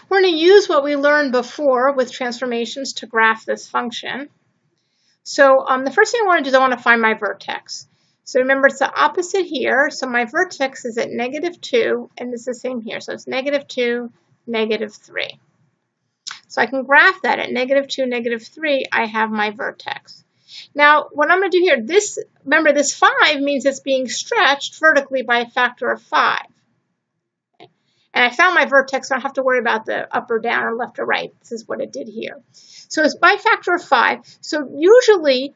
We're going to use what we learned before with transformations to graph this function. So the first thing I want to do is I want to find my vertex. So remember, it's the opposite here. So my vertex is at -2, and it's the same here. So it's -2, -3. So I can graph that at -2, -3. I have my vertex. Now, what I'm going to do here, remember, this 5 means it's being stretched vertically by a factor of 5. And I found my vertex, so I don't have to worry about the up or down or left or right. This is what it did here. So it's by a factor of 5. So usually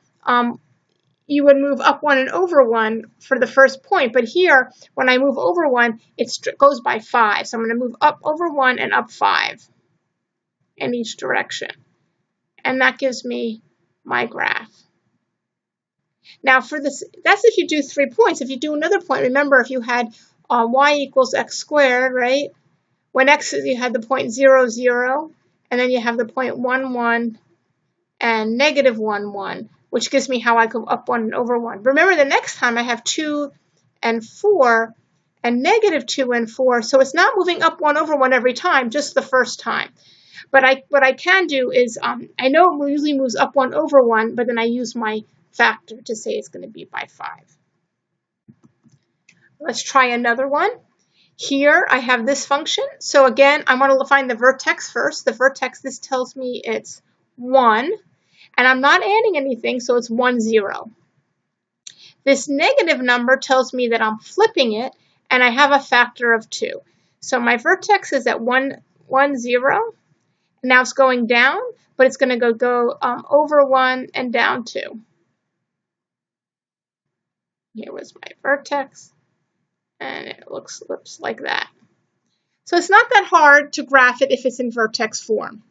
you would move up 1 and over 1 for the first point. But here, when I move over 1, it goes by 5. So I'm going to move up over 1 and up 5 in each direction. And that gives me my graph. Now for this, that's if you do 3 points. If you do another point, remember if you had y equals x squared, right? When x is, you had the point 0, 0, and then you have the point 1, 1, and -1, 1, which gives me how I go up 1 and over 1. Remember, the next time I have 2 and 4, and -2 and 4, so it's not moving up 1 over 1 every time, just the first time. But what I can do is, I know it usually moves up 1 over 1, but then I use my factor to say it's going to be by 5. Let's try another one. Here I have this function. So again, I want to find the vertex first. The vertex, this tells me it's 1. And I'm not adding anything, so it's 1, 0. This negative number tells me that I'm flipping it, and I have a factor of 2. So my vertex is at 1, 1, 0. Now it's going down, but it's going to go over 1 and down 2. Here was my vertex. And it looks like that. So it's not that hard to graph it if it's in vertex form.